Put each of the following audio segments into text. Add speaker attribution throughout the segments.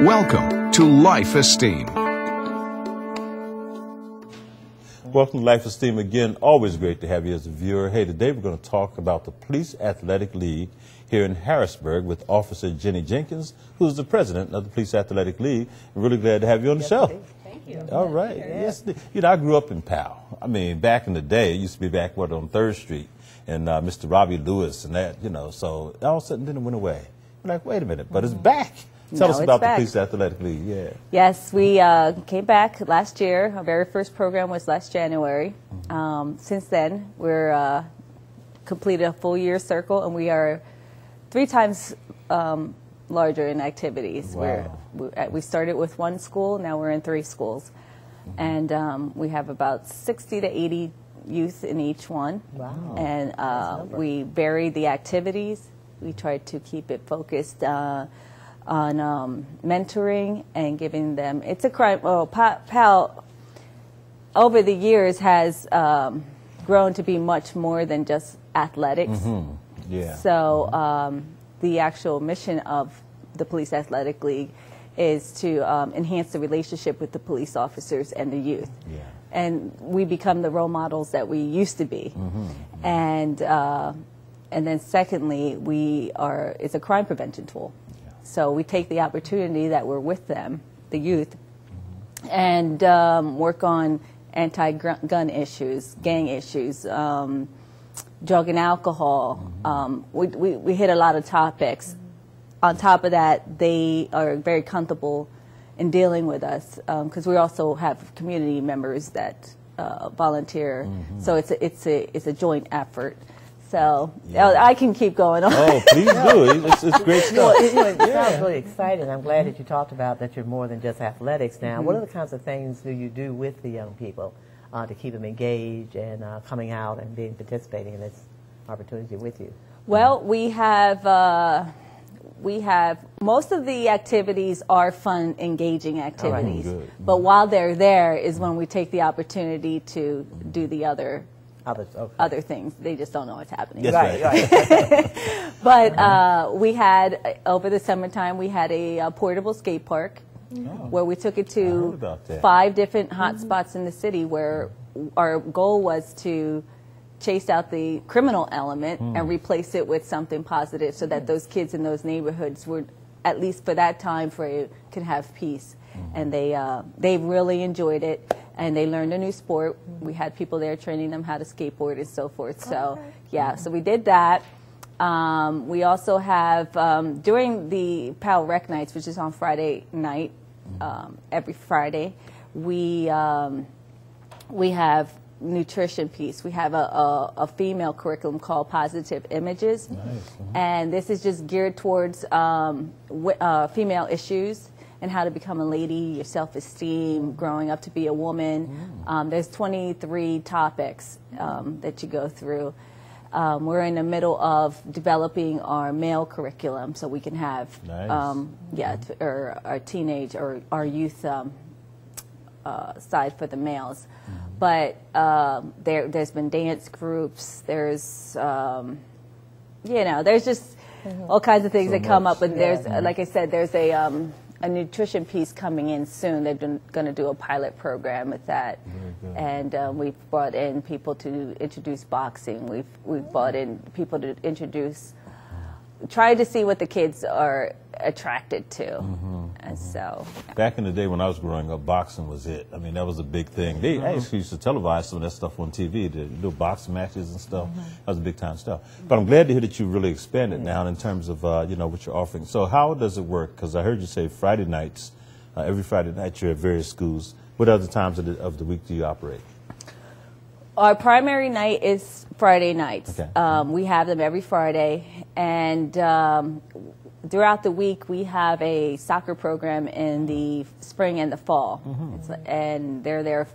Speaker 1: Welcome to Life Esteem.
Speaker 2: Welcome to Life Esteem again. Always great to have you as a viewer. Hey, today we're going to talk about the Police Athletic League here in Harrisburg with Officer Jennie Jenkins, who's the president of the Police Athletic League. I'm really glad to have you on the show.
Speaker 3: Thank you.
Speaker 2: All right. Yes. You know, I grew up in Powell. I mean, back in the day, it used to be back on 3rd Street, and Mr. Robbie Lewis and that, you know, so all of a sudden then it went away. We're like, wait a minute, but it's back. Tell us about the Police Athletic League. Yeah.
Speaker 3: Yes, we came back last year. Our very first program was last January. Since then, we're completed a full year circle, and we are 3 times larger in activities.
Speaker 2: Wow.
Speaker 3: We started with 1 school, now we're in 3 schools. And we have about 60 to 80 youth in each one.
Speaker 4: Wow.
Speaker 3: And we vary the activities. We try to keep it focused on mentoring and giving them. It's a crime. Well, PAL over the years has grown to be much more than just athletics.
Speaker 2: Yeah.
Speaker 3: So the actual mission of the Police Athletic League is to enhance the relationship with the police officers and the youth.
Speaker 2: Yeah.
Speaker 3: And we become the role models that we used to be. And then secondly, it's a crime prevention tool. Yeah. So we take the opportunity that we're with them, the youth, and work on anti-gun issues, gang issues, drug and alcohol. We hit a lot of topics. On top of that, they are very comfortable in dealing with us because we also have community members that volunteer. So it's a joint effort. So I can keep going on.
Speaker 2: Oh, please do. It's great stuff.
Speaker 4: It sounds really exciting. I'm glad that you talked about that you're more than just athletics now. What are the kinds of things do you do with the young people to keep them engaged and coming out and participating in this opportunity with you?
Speaker 3: Well, we have most of the activities are fun, engaging activities.
Speaker 2: Good.
Speaker 3: But while they're there is when we take the opportunity to do the other things. They just don't know what's happening.
Speaker 2: Yes,
Speaker 4: Right.
Speaker 3: But we had, over the summertime, we had a portable skate park where we took it to 5 different hot spots in the city where our goal was to chase out the criminal element and replace it with something positive so that those kids in those neighborhoods were, at least for that time frame, can have peace. And they really enjoyed it. And they learned a new sport. We had people there training them how to skateboard and so forth. So, yeah, so we did that. We also have, during the PAL Rec Nights, which is on Friday night, every Friday, we have nutrition piece. We have a female curriculum called Positive Images.
Speaker 2: Nice.
Speaker 3: And this is just geared towards female issues and how to become a lady, your self-esteem, growing up to be a woman. There's 23 topics that you go through. We're in the middle of developing our male curriculum so we can have, or our teenage or our youth side for the males. But there's been dance groups. There's, there's just all kinds of things that come up. But there's, like I said, there's a nutrition piece coming in soon. They've been going to do a pilot program with that. And we've brought in people to introduce boxing. We've brought in people to introduce, try to see what the kids are attracted to. And so
Speaker 2: back in the day when I was growing up, boxing was it. I mean, that was a big thing. They actually used to televise some of that stuff on TV, to do boxing matches and stuff. That was big time stuff. But I'm glad to hear that you really expanded now in terms of what you're offering. So how does it work? Because I heard you say Friday nights. Every Friday night you're at various schools. What other times of the week do you operate?
Speaker 3: Our primary night is Friday nights.
Speaker 2: Okay.
Speaker 3: We have them every Friday, and throughout the week we have a soccer program in the spring and the fall. And they're there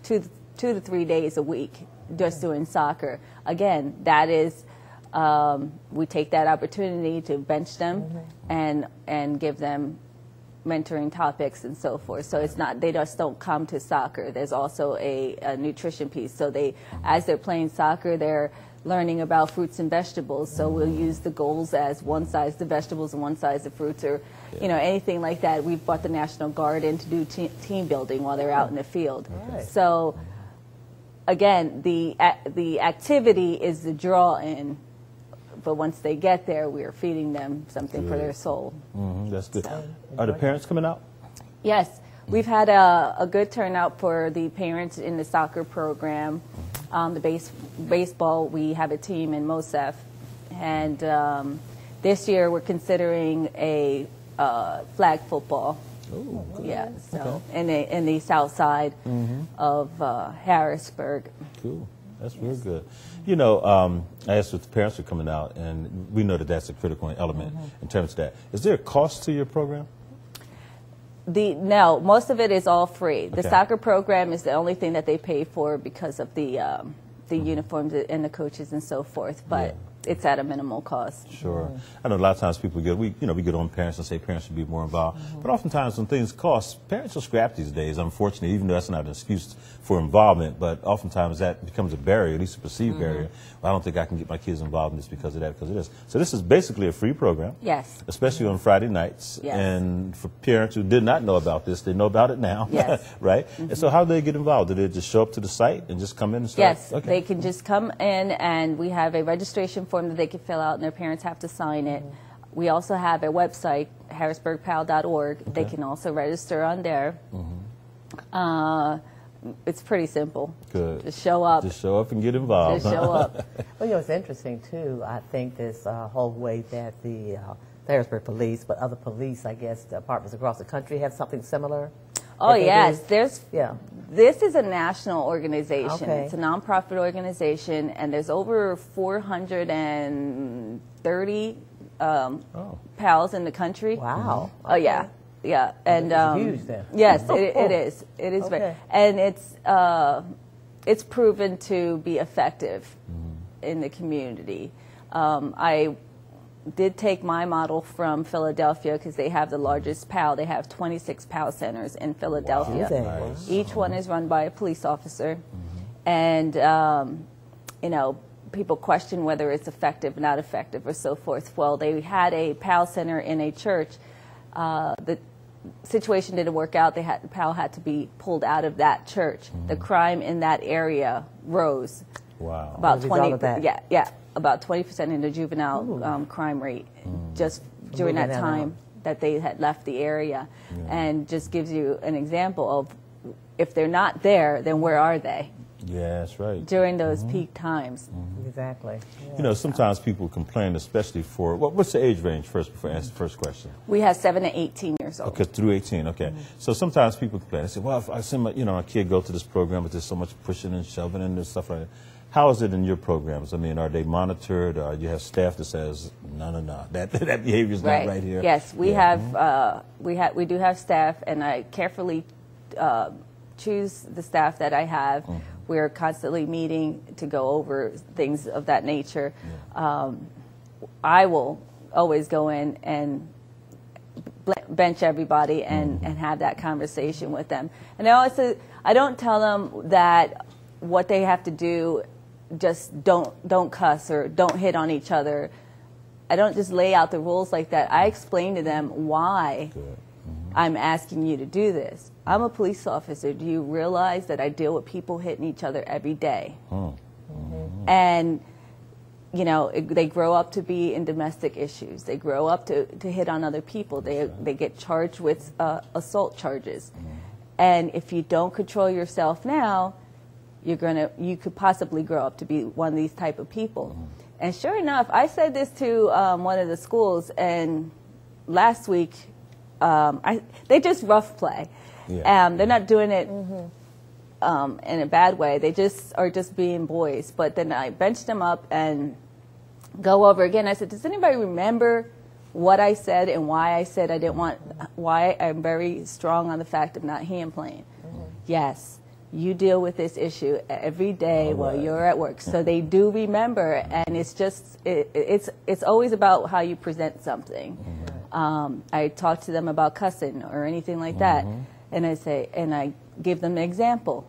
Speaker 3: 2 to 3 days a week just doing soccer. Again, that is, we take that opportunity to bench them and give them mentoring topics and so forth. So it's not, they just don't come to soccer. There's also a nutrition piece. So as they're playing soccer, they're learning about fruits and vegetables. So we'll use the goals as one size the vegetables and one size the fruits, or anything like that. We've brought the National Guard in to do team building while they're out in the field.
Speaker 4: Right.
Speaker 3: So again, the activity is the draw in, but once they get there, we are feeding them something for their soul.
Speaker 2: That's good. Are the parents coming out?
Speaker 3: Yes, we've had a good turnout for the parents in the soccer program. The baseball, we have a team in Mosef, and this year we're considering a flag football.
Speaker 2: Ooh,
Speaker 3: Yeah, so in the south side of Harrisburg.
Speaker 2: cool. That's real good. I asked if the parents are coming out, and we know that that's a critical element in terms of that. Is there a cost to your program?
Speaker 3: No, most of it is all free. The
Speaker 2: Okay.
Speaker 3: soccer program is the only thing that they pay for because of the uniforms and the coaches and so forth, but it's at a minimal cost.
Speaker 2: Sure. I know a lot of times people we get on parents and say parents should be more involved. But oftentimes when things cost, parents will scrap these days, unfortunately, even though that's not an excuse for involvement, but oftentimes that becomes a barrier, at least a perceived barrier. Well, I don't think I can get my kids involved in this because of that, because of this. So this is basically a free program.
Speaker 3: Yes.
Speaker 2: Especially on Friday nights.
Speaker 3: Yes.
Speaker 2: And for parents who did not know about this, they know about it now.
Speaker 3: Yes.
Speaker 2: Right? And so how do they get involved? Do they just show up to the site and just come in and start?
Speaker 3: Yes, they can just come in, and we have a registration form that they can fill out, and their parents have to sign it. We also have a website, harrisburgpal.org. They can also register on there. It's pretty simple.
Speaker 2: Good.
Speaker 3: Just show up.
Speaker 2: Just show up and get involved.
Speaker 3: Just show up.
Speaker 4: Well, it's interesting, too. I think this whole way that the Harrisburg Police, but other police, I guess, departments across the country have something similar.
Speaker 3: Oh,
Speaker 4: that they
Speaker 3: yes.
Speaker 4: do.
Speaker 3: This is a national organization.
Speaker 4: Okay.
Speaker 3: It's a nonprofit organization, and there's over 430 PALs in the country.
Speaker 4: Wow.
Speaker 3: Oh, yeah. Yeah. And
Speaker 4: It's huge then.
Speaker 3: Yes, it is. It is very,
Speaker 4: Okay.
Speaker 3: and it's proven to be effective in the community. I did take my model from Philadelphia because they have the largest PAL. They have 26 PAL centers in Philadelphia.
Speaker 4: Wow. Nice.
Speaker 3: Each one is run by a police officer. And, people question whether it's effective, not effective, or so forth. Well, they had a PAL center in a church. The situation didn't work out. The PAL had to be pulled out of that church. The crime in that area rose.
Speaker 2: Wow.
Speaker 3: About
Speaker 4: As a result of that.
Speaker 3: about 20% in the juvenile crime rate just during
Speaker 4: moving
Speaker 3: that
Speaker 4: that
Speaker 3: time that they had left the area. And just gives you an example of if they're not there, then where are they
Speaker 2: Yeah, that's right.
Speaker 3: during those peak times?
Speaker 4: Exactly.
Speaker 2: Sometimes people complain, especially for, what's the age range first, before I answer the first question?
Speaker 3: We have 7 to 18 years old.
Speaker 2: Okay, through 18, okay. So sometimes people complain. They say, well, if I send my kid go to this program, but there's so much pushing and shoving and there's stuff like that. How is it in your programs? I mean, are they monitored, or do you have staff that says, no, that behavior's not right here?
Speaker 3: Yes, we we do have staff, and I carefully choose the staff that I have. We're constantly meeting to go over things of that nature. I will always go in and bench everybody and have that conversation with them. And I don't tell them that what they have to do, just don't cuss or don't hit on each other. I don't just lay out the rules like that. I explain to them why I'm asking you to do this. I'm a police officer. Do you realize that I deal with people hitting each other every day? And, they grow up to be in domestic issues. They grow up to hit on other people. They get charged with assault charges. And if you don't control yourself now, you could possibly grow up to be one of these type of people. And sure enough, I said this to one of the schools, and last week, they just rough play. They're not doing it in a bad way. They just are just being boys. But then I benched them up and go over again. I said, does anybody remember what I said and why I said why I'm very strong on the fact of not hand playing? Yes. You deal with this issue every day while you're at work. So they do remember, and it's just, it's always about how you present something. I talk to them about cussing or anything like that, and I give them an example.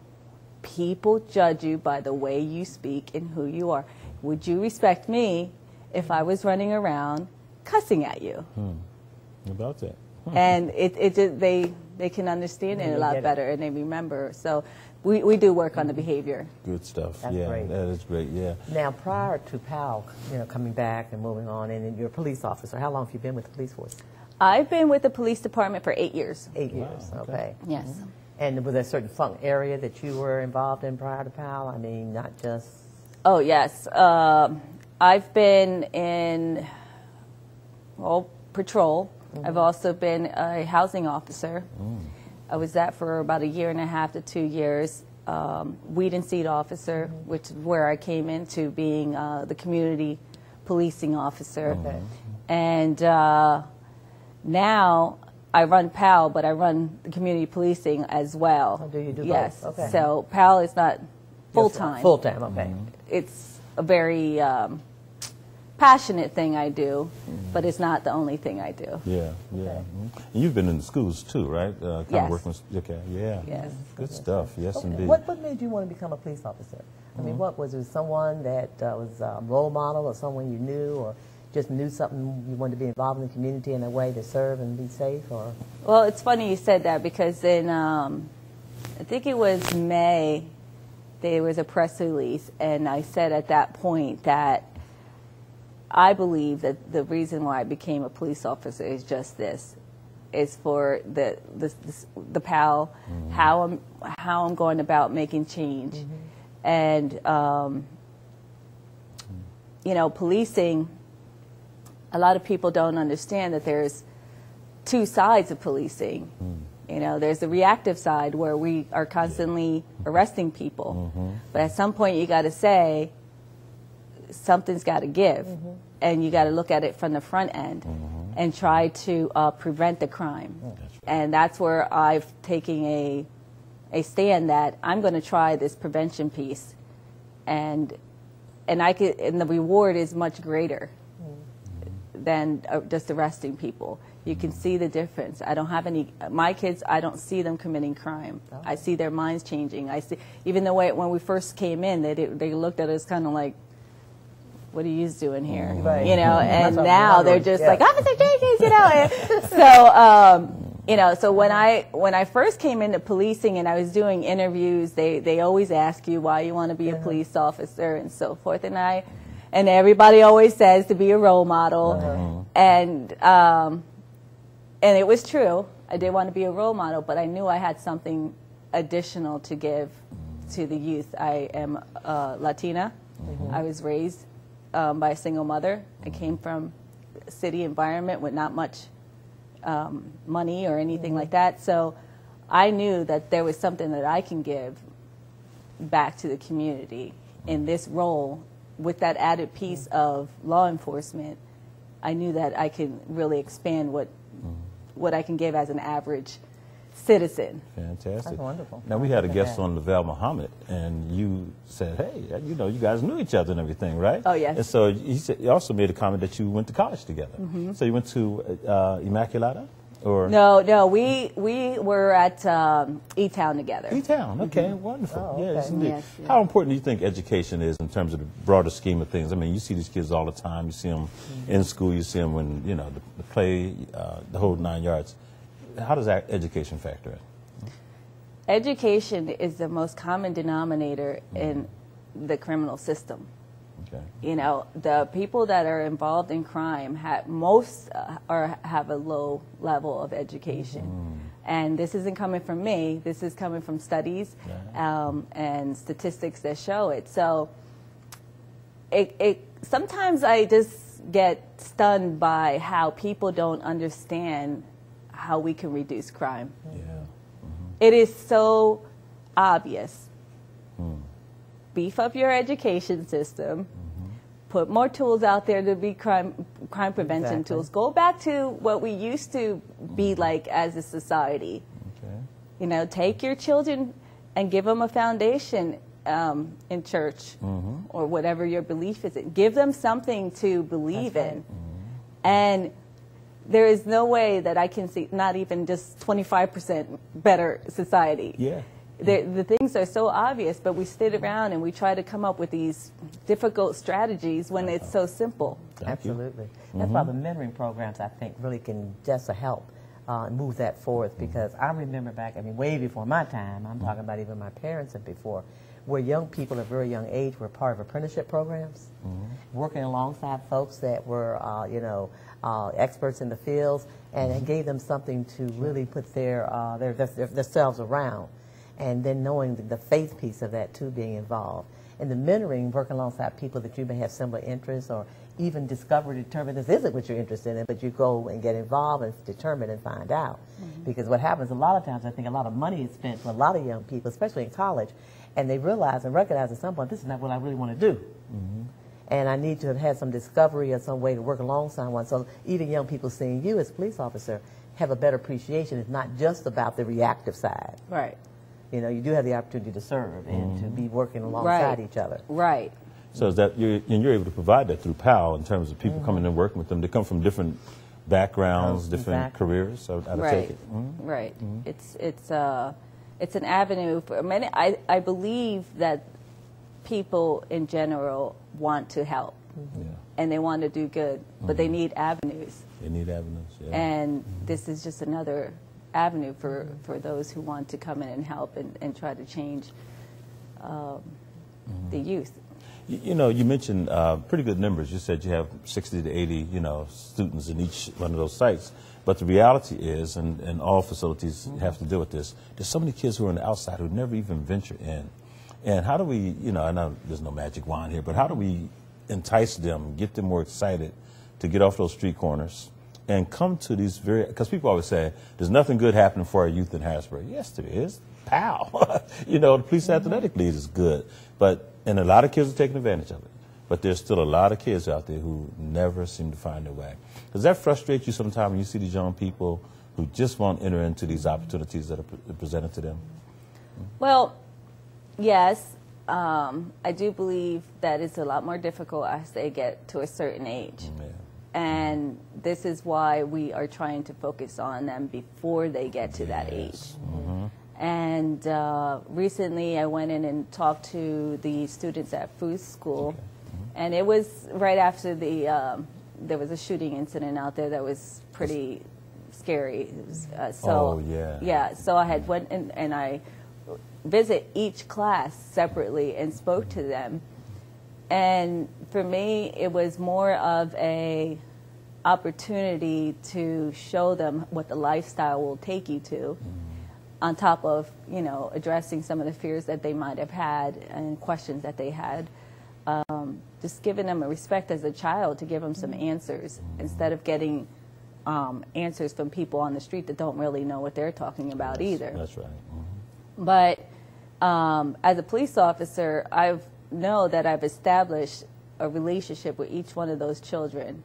Speaker 3: People judge you by the way you speak and who you are. would you respect me if I was running around cussing at you?
Speaker 2: About that.
Speaker 3: And it just, they can understand it a lot better, and they remember. So we do work on the behavior.
Speaker 2: Good stuff.
Speaker 4: That's
Speaker 2: yeah,
Speaker 4: great.
Speaker 2: that is great. Yeah.
Speaker 4: Now, prior to PAL, coming back and moving on, and you're a police officer, how long have you been with the police force?
Speaker 3: I've been with the police department for 8 years.
Speaker 4: 8 years, okay.
Speaker 3: Yes.
Speaker 4: And was there a certain area that you were involved in prior to PAL? I mean, not just...
Speaker 3: Oh, yes. I've been in, patrol. I've also been a housing officer. I was that for about 1.5 to 2 years. Weed and seed officer, which is where I came into being the community policing officer.
Speaker 4: Okay.
Speaker 3: And now I run PAL, but I run the community policing as well.
Speaker 4: Oh, do you do
Speaker 3: yes.
Speaker 4: both? Okay.
Speaker 3: So PAL is not full-time.
Speaker 4: Full-time, okay.
Speaker 3: It's a very passionate thing I do, but it's not the only thing I do.
Speaker 2: Yeah, yeah. And you've been in the schools too, right? Kind
Speaker 3: Yes.
Speaker 2: of working with, okay, yeah.
Speaker 3: Yes.
Speaker 2: Good stuff, yes
Speaker 4: Okay.
Speaker 2: indeed.
Speaker 4: What made you want to become a police officer? I mean, what was it? Someone that was a role model, or someone you knew, or just knew something you wanted to be involved in the community in a way to serve and be safe? Or
Speaker 3: Well, it's funny you said that, because in, I think it was May, there was a press release, and I said at that point that I believe that the reason why I became a police officer is just this, is for the PAL, how I'm going about making change. And, policing, a lot of people don't understand that there's two sides of policing. There's the reactive side where we are constantly arresting people. But at some point you got to say, something's got to give. And you got to look at it from the front end and try to prevent the crime. And that's where I've taken a stand that I'm going to try this prevention piece. And the reward is much greater than just arresting people. You can see the difference. I don't have my kids, I don't see them committing crime. I see their minds changing. I see, even the way when we first came in, they looked at us kind of like, what are you doing here?
Speaker 4: Right.
Speaker 3: And now they're just like, Officer Jenkins, so when I first came into policing and I was doing interviews, they always ask you why you want to be a police officer and so forth, and everybody always says to be a role model, and it was true. I did want to be a role model, but I knew I had something additional to give to the youth. I am Latina. I was raised by a single mother. I came from a city environment with not much money or anything like that. So I knew that there was something that I can give back to the community in this role with that added piece of law enforcement. I knew that I could really expand what I can give as an average citizen.
Speaker 2: Fantastic.
Speaker 4: That's wonderful.
Speaker 2: Now, we had a guest on, Lavelle Muhammad, and you said, hey, you guys knew each other and everything, right?
Speaker 3: Oh, yes.
Speaker 2: And so you also made a comment that you went to college together. So you went to Immaculata? Or?
Speaker 3: No, we were at E-Town together.
Speaker 2: E-Town, okay, wonderful.
Speaker 4: Oh, okay.
Speaker 2: Yes, indeed.
Speaker 3: Yes, yes.
Speaker 2: How important do you think education is in terms of the broader scheme of things? I mean, you see these kids all the time. You see them in school. You see them when, the play, the whole 9 yards. How does that education factor in?
Speaker 3: Education is the most common denominator in the criminal system.
Speaker 2: Okay.
Speaker 3: The people that are involved in crime have a low level of education. And this isn't coming from me. This is coming from studies and statistics that show it. So sometimes I just get stunned by how people don't understand how we can reduce crime.
Speaker 2: Yeah.
Speaker 3: It is so obvious. Beef up your education system. Put more tools out there to be crime prevention tools. Go back to what we used to be like as a society.
Speaker 2: Okay.
Speaker 3: Take your children and give them a foundation in church or whatever your belief is. Give them something to believe in. And there is no way that I can see not even just 25% better society.
Speaker 2: Yeah.
Speaker 3: The things are so obvious, but we sit around and we try to come up with these difficult strategies when it's so simple.
Speaker 4: Absolutely. That's why the mentoring programs, I think, really can just help move that forth, because I remember back, I mean, way before my time, I'm talking about even my parents and before, where young people at a very young age were part of apprenticeship programs, working alongside folks that were, you know, experts in the fields, and it gave them something to really put themselves around. And then knowing the faith piece of that too being involved. And the mentoring, working alongside people that you may have similar interests, or even determine this isn't what you're interested in, but you go and get involved and determine and find out. Because what happens a lot of times, I think a lot of money is spent for a lot of young people, especially in college, and they realize and recognize at some point, this is not what I really want to do. And I need to have had some discovery or some way to work alongside one. So even young people seeing you as a police officer have a better appreciation. It's not just about the reactive side.
Speaker 3: Right.
Speaker 4: You know, you do have the opportunity to serve and to be working alongside each other.
Speaker 3: Right.
Speaker 2: So is that you're able to provide that through PAL in terms of people coming and working with them. They come from different backgrounds, different careers. So I take it.
Speaker 3: Right. It's an avenue for many. I believe that people in general want to help and they want to do good, but they need avenues.
Speaker 2: They need avenues. Yeah.
Speaker 3: And this is just another avenue for those who want to come in and help and try to change the youth.
Speaker 2: You know, you mentioned pretty good numbers. You said you have 60 to 80, you know, students in each one of those sites. But the reality is, and all facilities have to deal with this, there's so many kids who are on the outside who never even venture in. And how do we, you know, I know there's no magic wand here, but how do we entice them, get them more excited to get off those street corners and come to these because people always say, there's nothing good happening for our youth in Harrisburg. Yes, there is. Pow. You know, the police athletic league is good. And a lot of kids are taking advantage of it. But there's still a lot of kids out there who never seem to find their way. Does that frustrate you sometimes when you see these young people who just won't enter into these opportunities that are presented to them?
Speaker 3: Well, yes. I do believe that it's a lot more difficult as they get to a certain age. And this is why we are trying to focus on them before they get to that age. And recently I went in and talked to the students at Food School, and it was right after there was a shooting incident out there that was pretty scary. It was, so I had went in and I visit each class separately and spoke to them. And for me, it was more of a opportunity to show them what the lifestyle will take you to, on top of, you know, addressing some of the fears that they might have had and questions that they had. Just giving them a respect as a child to give them some answers instead of getting answers from people on the street that don't really know what they're talking about either.
Speaker 2: That's right.
Speaker 3: But as a police officer, I know that I've established a relationship with each one of those children,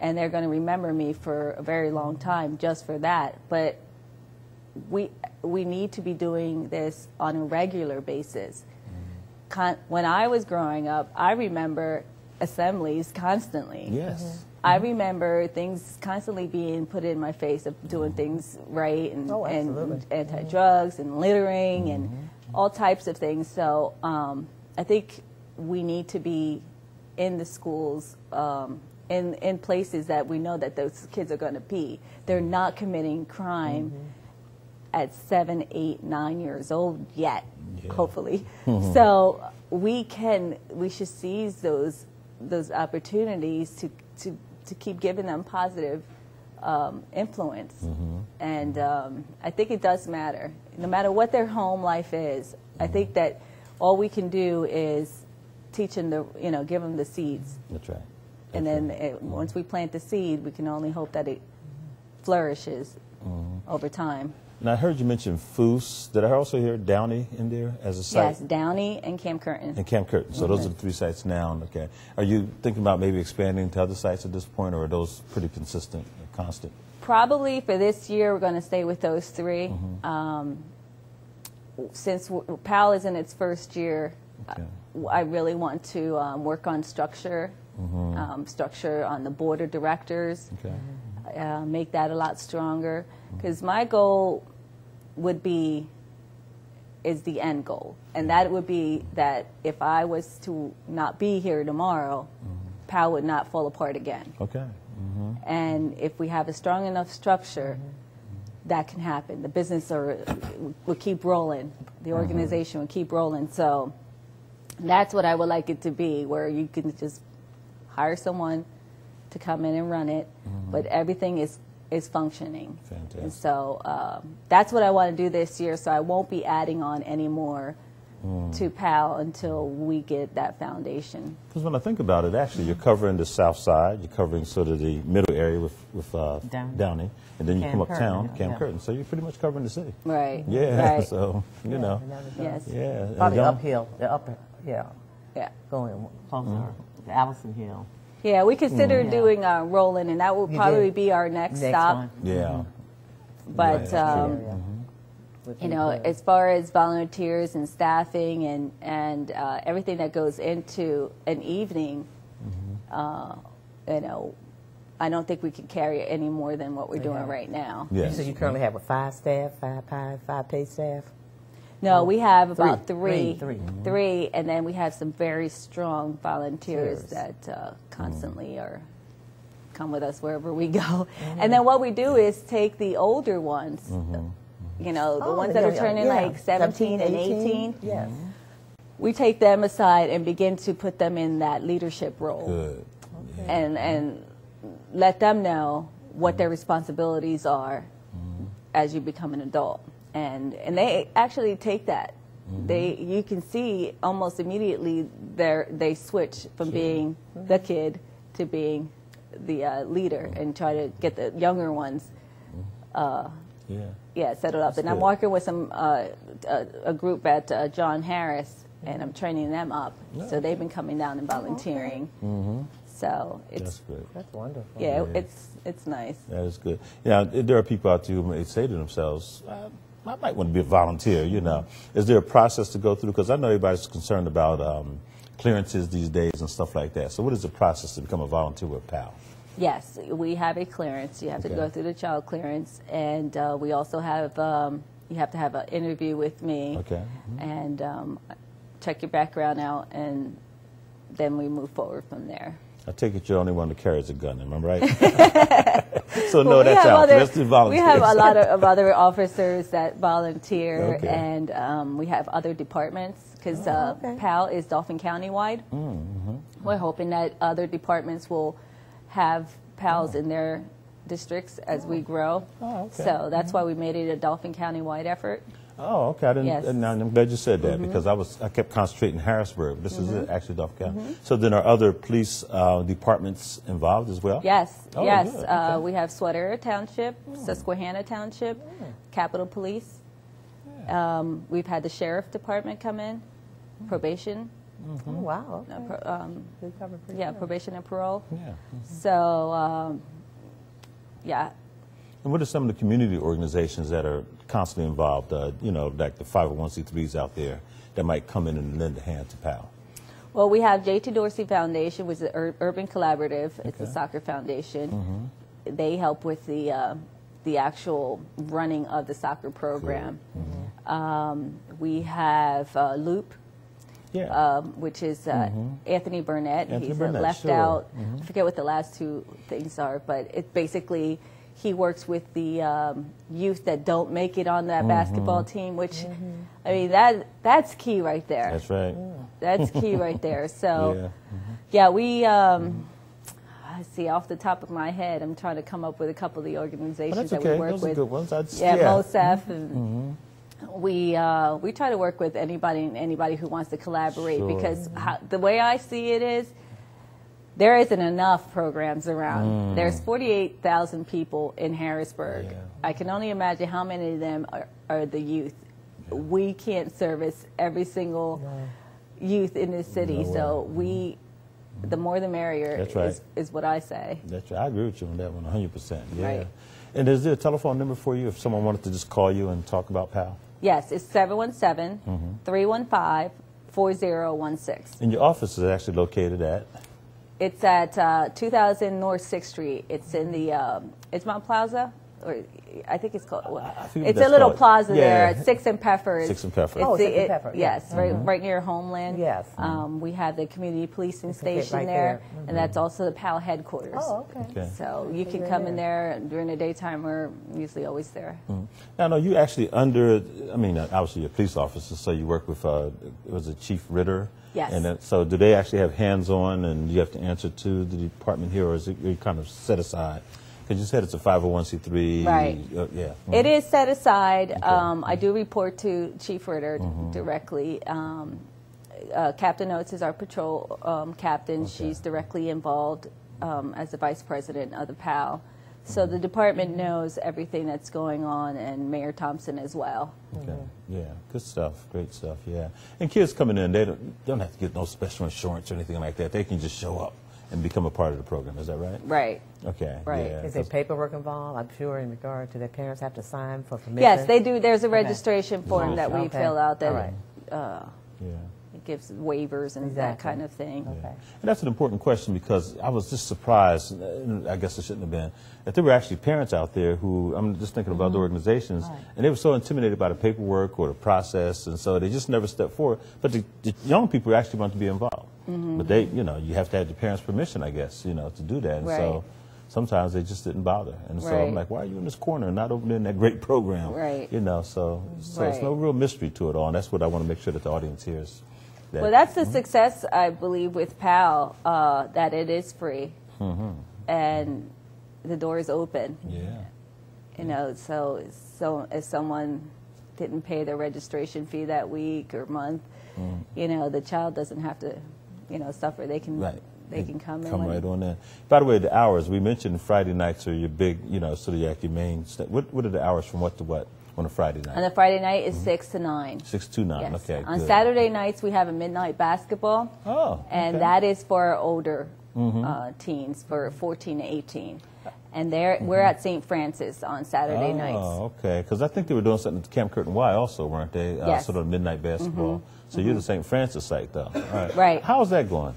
Speaker 3: and they're going to remember me for a very long time just for that. But we need to be doing this on a regular basis. When I was growing up, I remember assemblies constantly.
Speaker 2: Yes.
Speaker 3: I remember things constantly being put in my face of doing things right and anti-drugs and littering and all types of things. So I think we need to be in the schools, in places that we know that those kids are going to be. They're not committing crime at 7, 8, 9 years old yet, hopefully. So we should seize those opportunities to keep giving them positive influence. And I think it does matter. No matter what their home life is, I think that all we can do is teach them give them the seeds.
Speaker 2: That's right.
Speaker 3: And then once we plant the seed, we can only hope that it flourishes over time.
Speaker 2: And I heard you mention Foos. Did I also hear Downey in there as a site?
Speaker 3: Yes, Downey and Camp Curtin.
Speaker 2: And Camp Curtin. So those are the 3 sites now. Okay. Are you thinking about maybe expanding to other sites at this point, or are those pretty consistent, constant?
Speaker 3: Probably for this year, we're going to stay with those 3. Since PAL is in its first year, I really want to work on structure, structure on the board of directors, make that a lot stronger. Because my goal would be, is the end goal. And that would be that if I was to not be here tomorrow, PAL would not fall apart again.
Speaker 2: Okay.
Speaker 3: And if we have a strong enough structure, that can happen. The business will keep rolling. The organization will keep rolling. So that's what I would like it to be, where you can just hire someone to come in and run it, but everything is functioning.
Speaker 2: Fantastic.
Speaker 3: And so that's what I want to do this year, so I won't be adding on any more to PAL until we get that foundation.
Speaker 2: Because when I think about it, actually, you're covering the south side, you're covering sort of the middle area with Downey, and then you come uptown, Curtin, so you're pretty much covering the city.
Speaker 3: Right.
Speaker 2: Yeah,
Speaker 3: right.
Speaker 2: so, you know.
Speaker 3: Yes.
Speaker 2: Yeah.
Speaker 4: Probably uphill, the upper,
Speaker 3: Yeah.
Speaker 4: going closer, the Allison Hill.
Speaker 3: Yeah, we consider doing Roland, and that will probably be our next stop.
Speaker 4: One.
Speaker 2: Yeah.
Speaker 3: But you know, as far as volunteers and staffing and everything that goes into an evening, you know, I don't think we can carry it any more than what we're doing right now.
Speaker 2: Yes.
Speaker 4: So you currently have 5 staff, five paid staff?
Speaker 3: No, we have about
Speaker 4: Three.
Speaker 3: three, and then we have some very strong volunteers that constantly come with us wherever we go. And then what we do is take the older ones, you know, the ones that are turning like 17 and 18.
Speaker 4: Yes.
Speaker 3: We take them aside and begin to put them in that leadership role.
Speaker 2: Good.
Speaker 3: And let them know what their responsibilities are as you become an adult. And they actually take that. You can see almost immediately they switch from being the kid to being the leader and try to get the younger ones settled up. And I'm working with a group at John Harris, and I'm training them up. So they've been coming down and volunteering. So
Speaker 2: That's good.
Speaker 4: That's wonderful.
Speaker 3: Yeah, it's nice.
Speaker 2: That is good. Yeah, there are people out there who may say to themselves, I might want to be a volunteer, you know. Is there a process to go through? Because I know everybody's concerned about clearances these days and stuff like that. So what is the process to become a volunteer with PAL?
Speaker 3: Yes, we have a clearance. You have to go through the child clearance, and we also have, you have to have an interview with me and check your background out, and then we move forward from there.
Speaker 2: I take it you're the only one that carries a gun, am I right? So no, that's out. Let's do volunteers.
Speaker 3: We have a lot of other officers that volunteer, and we have other departments, because PAL is Dauphin County-wide. We're hoping that other departments will have PALs in their districts as we grow. So that's why we made it a Dauphin County-wide effort.
Speaker 2: Oh, okay. I didn't. Now, I'm glad you said that because I kept concentrating Harrisburg. This is it, actually Dauphin County. So then are other police departments involved as well?
Speaker 3: Yes,
Speaker 2: Oh,
Speaker 3: yes.
Speaker 2: good.
Speaker 3: We have Sweater Township, Susquehanna Township, Capitol Police. We've had the Sheriff Department come in, probation.
Speaker 4: Oh, wow. Okay.
Speaker 3: Probation and parole.
Speaker 2: Yeah.
Speaker 3: So, yeah.
Speaker 2: And what are some of the community organizations that are constantly involved, you know, like the 501c3s out there that might come in and lend a hand to PAL?
Speaker 3: Well, we have J.T. Dorsey Foundation, which is an urban collaborative. It's a soccer foundation. They help with the actual running of the soccer program. We have Loop, which is Anthony Burnett. He's left out. I forget what the last two things are, but it basically, he works with the youth that don't make it on that basketball team, which, I mean, that's key right there.
Speaker 2: That's right.
Speaker 3: That's key right there. So, we, I see, off the top of my head, I'm trying to come up with a couple of the organizations that we work
Speaker 2: Those
Speaker 3: with.
Speaker 2: are good ones.
Speaker 3: MOSEF. And we try to work with anybody who wants to collaborate, because the way I see it is, there isn't enough programs around. There's 48,000 people in Harrisburg. I can only imagine how many of them are the youth. We can't service every single youth in this city, so the more the merrier is what I say.
Speaker 2: That's right. I agree with you on that one 100%. Yeah.
Speaker 3: Right.
Speaker 2: And is there a telephone number for you if someone wanted to just call you and talk about PAL?
Speaker 3: Yes, it's 717-315-4016.
Speaker 2: And your office is actually located at?
Speaker 3: It's at 2000 North 6th Street. It's in the Edgemont Plaza. or I think it's called.
Speaker 2: forget
Speaker 3: It's
Speaker 2: what
Speaker 3: a little
Speaker 2: that's called.
Speaker 3: plaza
Speaker 2: Yeah.
Speaker 3: there at 6th and Pfeffer.
Speaker 2: 6th and Pfeffer.
Speaker 4: Oh, 6th and Pfeffer,
Speaker 3: Yes, right near Homeland.
Speaker 4: Yes.
Speaker 3: We have the community policing
Speaker 4: Okay,
Speaker 3: station
Speaker 4: right
Speaker 3: there,
Speaker 4: there.
Speaker 3: and that's also the PAL headquarters.
Speaker 4: Oh, okay.
Speaker 2: Okay.
Speaker 3: So you can come in there during the daytime. We're usually always there.
Speaker 2: Now, no, you actually under, I mean, obviously you're a police officer, so you work with, was it Chief Ritter?
Speaker 3: Yes.
Speaker 2: And then, so do they actually have hands-on and you have to answer to the department here, or is it kind of set aside? Because you said it's a 501c3.
Speaker 3: Right.
Speaker 2: Yeah.
Speaker 3: It is set aside. I do report to Chief Ritter directly. Captain Oates is our patrol captain.
Speaker 2: Okay.
Speaker 3: She's directly involved as the vice president of the PAL. So the department knows everything that's going on, and Mayor Thompson as well.
Speaker 2: Okay. Yeah. Good stuff. Great stuff. Yeah. And kids coming in, they don't have to get no special insurance or anything like that. They can just show up and become a part of the program. Is that right?
Speaker 3: Right.
Speaker 2: Okay.
Speaker 3: Right.
Speaker 2: Yeah.
Speaker 4: Is there paperwork involved? I'm sure in regard to their parents have to sign for permission?
Speaker 3: Yes, they do. There's a registration form that we
Speaker 4: Okay.
Speaker 3: fill out that
Speaker 4: All right.
Speaker 2: Yeah.
Speaker 3: it gives waivers and that
Speaker 4: Exactly.
Speaker 3: kind of thing.
Speaker 4: Okay.
Speaker 2: And that's an important question because I was just surprised, and I guess it shouldn't have been, that there were actually parents out there who, I'm just thinking about the organizations, and they were so intimidated by the paperwork or the process, and so they just never stepped forward. But the young people actually want to be involved. But they, you know, you have to have the parents' permission, I guess, you know, to do that. And so sometimes they just didn't bother. And so I'm like, why are you in this corner and not opening that great program?
Speaker 3: Right.
Speaker 2: You know, so it's no real mystery to it all. And that's what I want to make sure that the audience hears. That,
Speaker 3: Well, that's the success, I believe, with PAL, that it is free and the door is open.
Speaker 2: Yeah.
Speaker 3: You know, so if someone didn't pay their registration fee that week or month, you know, the child doesn't have to, you know, suffer. They can they can come in.
Speaker 2: Come right on in. By the way, the hours, we mentioned Friday nights are your big, you know, sort of like your main, what are the hours from what to what on a Friday night?
Speaker 3: On a Friday night is 6 to 9.
Speaker 2: 6 to 9,
Speaker 3: Yes.
Speaker 2: okay.
Speaker 3: On
Speaker 2: good.
Speaker 3: Saturday nights we have a midnight basketball.
Speaker 2: Oh,
Speaker 3: And
Speaker 2: okay.
Speaker 3: that is for older teens, for 14 to 18. And we're at St. Francis on Saturday nights.
Speaker 2: Oh, okay. Because I think they were doing something at Camp Curtin Y also, weren't they?
Speaker 3: Yes.
Speaker 2: Sort of midnight basketball. So you're the St. Francis site, though. All right.
Speaker 3: Right.
Speaker 2: How's that going?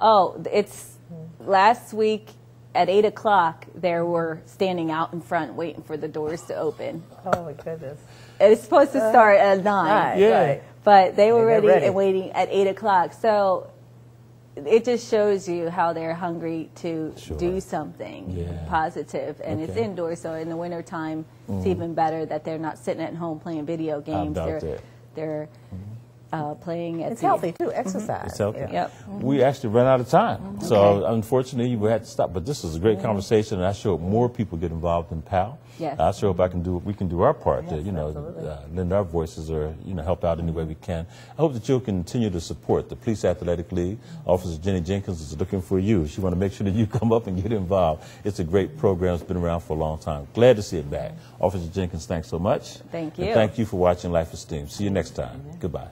Speaker 3: Oh, it's last week at 8 o'clock, they were standing out in front waiting for the doors to open.
Speaker 4: Oh, my goodness.
Speaker 3: It's supposed to start at 9.
Speaker 4: Right,
Speaker 2: Yeah.
Speaker 4: right.
Speaker 3: But they were
Speaker 4: They're
Speaker 3: ready
Speaker 4: ready.
Speaker 3: and waiting at 8 o'clock. So it just shows you how they're hungry to
Speaker 2: Sure.
Speaker 3: do something
Speaker 2: Yeah.
Speaker 3: positive. And it's
Speaker 2: Okay.
Speaker 3: indoors, so in the wintertime, it's even better that they're not sitting at home playing video games.
Speaker 2: doubt that.
Speaker 3: They're playing at
Speaker 4: It's
Speaker 3: the-
Speaker 4: healthy, too, exercise.
Speaker 2: It's healthy.
Speaker 4: Yeah.
Speaker 3: Yep.
Speaker 2: We actually ran out of time. So
Speaker 3: Okay.
Speaker 2: unfortunately, we had to stop. But this was a great conversation, and I sure hope more people get involved in PAL.
Speaker 3: Yes.
Speaker 2: I sure hope we can do our part to,
Speaker 4: Yes,
Speaker 2: you know,
Speaker 4: absolutely.
Speaker 2: lend our voices or, you know, help out any way we can. I hope that you'll continue to support the Police Athletic League. Officer Jennie Jenkins is looking for you. She want to make sure that you come up and get involved. It's a great program. It's been around for a long time. Glad to see it back. Officer Jenkins, thanks so much.
Speaker 3: Thank
Speaker 2: And
Speaker 3: you.
Speaker 2: thank you for watching Life Esteem. See you next time. Goodbye.